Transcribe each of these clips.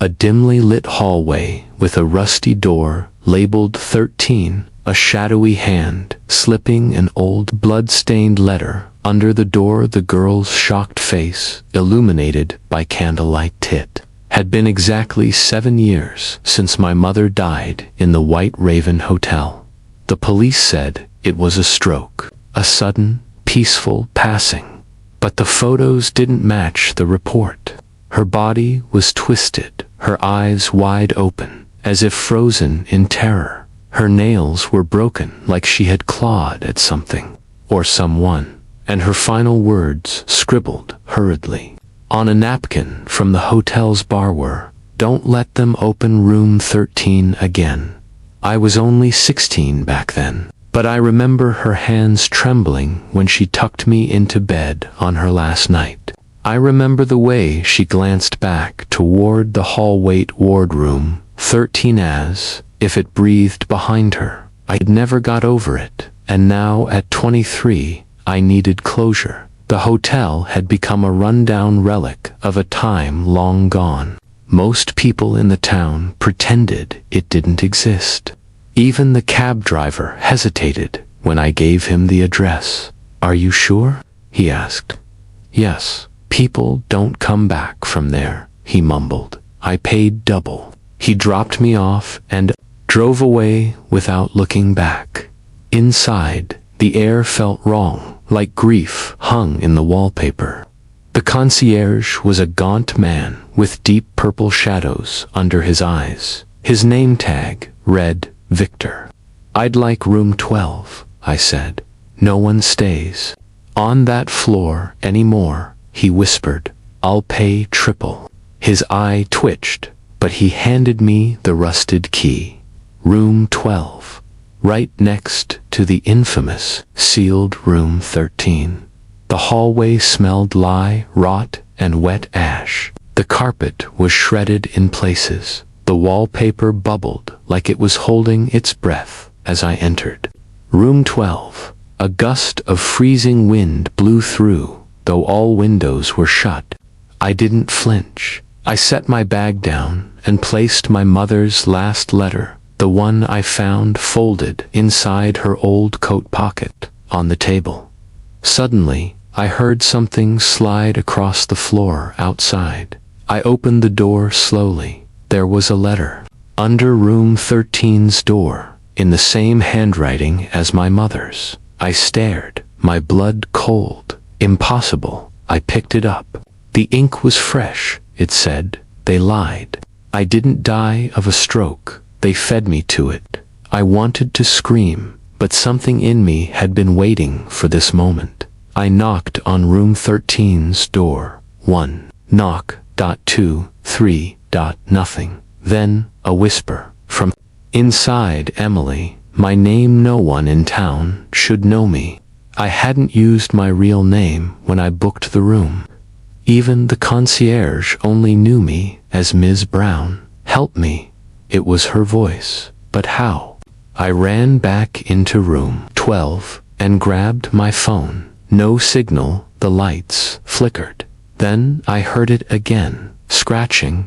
A dimly lit hallway with a rusty door labeled 13, a shadowy hand slipping an old blood-stained letter under the door. The girl's shocked face, illuminated by candlelight tit, had been exactly 7 years since my mother died in the White Raven Hotel. The police said it was a stroke, a sudden, peaceful passing. But the photos didn't match the report. Her body was twisted, her eyes wide open, as if frozen in terror. Her nails were broken like she had clawed at something, or someone, and her final words scribbled hurriedly on a napkin from the hotel's bar were, "Don't let them open room 13 again." I was only 16 back then, but I remember her hands trembling when she tucked me into bed on her last night. I remember the way she glanced back toward the hallway wardroom 13 as if it breathed behind her. I had never got over it, and now at 23, I needed closure. The hotel had become a rundown relic of a time long gone. Most people in the town pretended it didn't exist. Even the cab driver hesitated when I gave him the address. "Are you sure?" he asked. "Yes, people don't come back from there," he mumbled. I paid double. He dropped me off and drove away without looking back. Inside, the air felt wrong, like grief hung in the wallpaper. The concierge was a gaunt man with deep purple shadows under his eyes. His name tag read Victor. "I'd like room 12, I said. "No one stays on that floor anymore," he whispered. "I'll pay triple." His eye twitched, but he handed me the rusted key. Room 12, right next to the infamous sealed room 13. The hallway smelled lye, rot, and wet ash. The carpet was shredded in places. The wallpaper bubbled like it was holding its breath as I entered. Room 12. A gust of freezing wind blew through, though all windows were shut. I didn't flinch. I set my bag down and placed my mother's last letter, the one I found folded inside her old coat pocket, on the table. Suddenly, I heard something slide across the floor outside. I opened the door slowly. There was a letter. Under room 13's door, in the same handwriting as my mother's. I stared, my blood cold. Impossible. I picked it up. The ink was fresh, it said. They lied. I didn't die of a stroke. They fed me to it. I wanted to scream, but something in me had been waiting for this moment. I knocked on room 13's door. 1. Knock. 2. 3. Nothing. Then, a whisper from inside. "Emily, my name. No one in town should know me." I hadn't used my real name when I booked the room. Even the concierge only knew me as Ms. Brown. "Help me." It was her voice. But how? I ran back into room 12 and grabbed my phone. No signal. The lights flickered. Then I heard it again, scratching.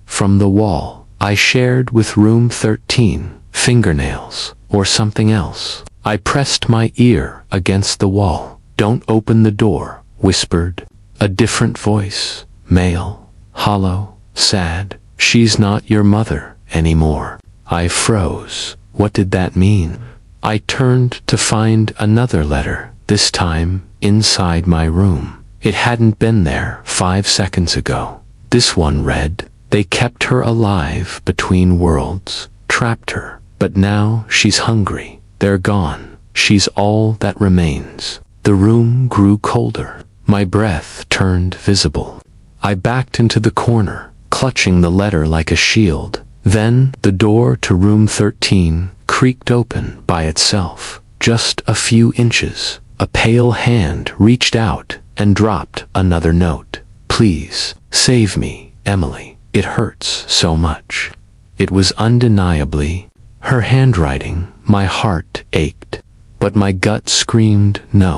From the wall I shared with room 13. Fingernails, or something else. I pressed my ear against the wall. "Don't open the door," whispered a different voice. Male, hollow, sad. "She's not your mother anymore." I froze. What did that mean? I turned to find another letter, this time inside my room. It hadn't been there 5 seconds ago. This one read, "They kept her alive between worlds, trapped her, but now she's hungry. They're gone. She's all that remains." The room grew colder. My breath turned visible. I backed into the corner, clutching the letter like a shield. Then, the door to room 13 creaked open by itself. Just a few inches. A pale hand reached out and dropped another note. "Please, save me, Emily. It hurts so much." It was undeniably her handwriting. My heart ached, but my gut screamed no.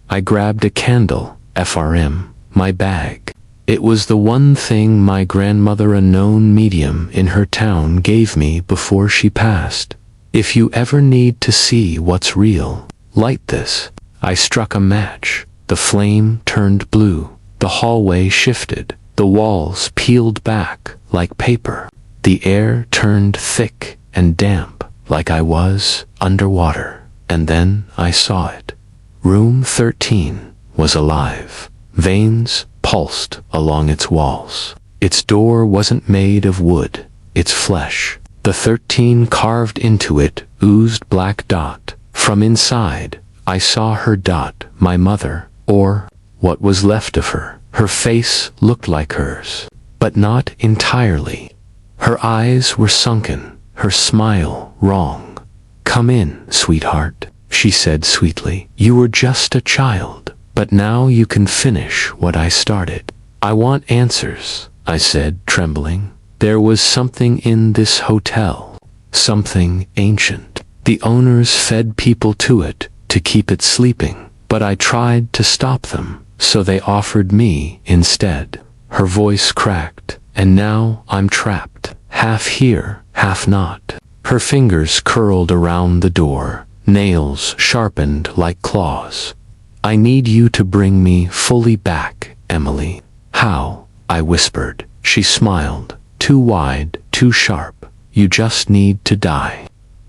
I grabbed a candle, FRM, my bag. It was the one thing my grandmother, a known medium in her town, gave me before she passed. If you ever need to see what's real, light this. I struck a match. The flame turned blue. The hallway shifted. The walls peeled back like paper. The air turned thick and damp like I was underwater. And then I saw it. Room 13 was alive. Veins pulsed along its walls. Its door wasn't made of wood, its flesh. The 13 carved into it oozed black dot. From inside, I saw her dot, my mother, or what was left of her. Her face looked like hers, but not entirely. Her eyes were sunken, her smile wrong. Come in, sweetheart, she said sweetly. You were just a child, but now you can finish what I started. I want answers, I said, trembling. There was something in this hotel, something ancient. The owners fed people to it to keep it sleeping, but I tried to stop them, so they offered me instead. Her voice cracked, and now I'm trapped, half here, half not. Her fingers curled around the door, nails sharpened like claws. I need you to bring me fully back, Emily. How? I whispered. She smiled. Too wide, too sharp. You just need to die.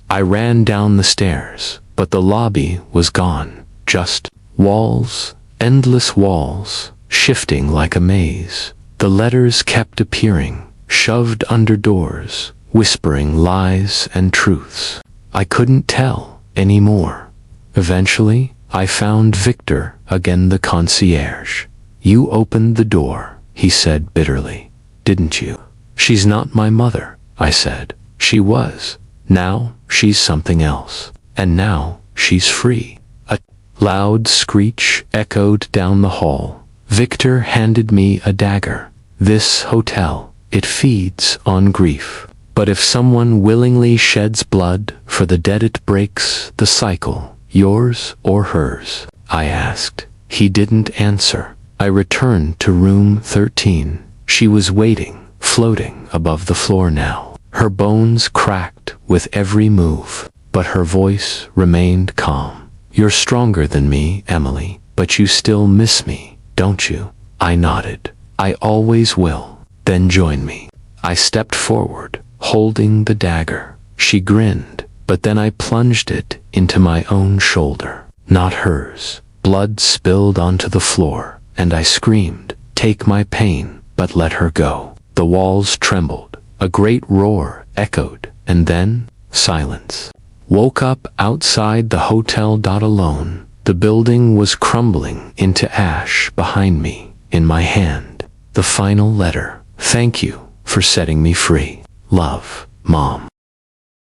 I ran down the stairs, but the lobby was gone. Just walls, endless walls, shifting like a maze. The letters kept appearing, shoved under doors, whispering lies and truths. I couldn't tell anymore. Eventually, I found Victor again, the concierge. You opened the door, he said bitterly. Didn't you? She's not my mother, I said. She was. Now, she's something else. And now, she's free. A loud screech echoed down the hall. Victor handed me a dagger. This hotel, it feeds on grief. But if someone willingly sheds blood for the dead, it breaks the cycle. Yours or hers? I asked. He didn't answer. I returned to room 13. She was waiting, floating above the floor now. Her bones cracked with every move, but her voice remained calm. You're stronger than me, Emily, but you still miss me, don't you? I nodded. I always will. Then join me. I stepped forward, holding the dagger. She grinned, but then I plunged it into my own shoulder, not hers. Blood spilled onto the floor, and I screamed, take my pain, but let her go. The walls trembled. A great roar echoed, and then silence. Woke up outside the hotel. Alone. The building was crumbling into ash behind me. In my hand, the final letter. Thank you for setting me free. Love, Mom.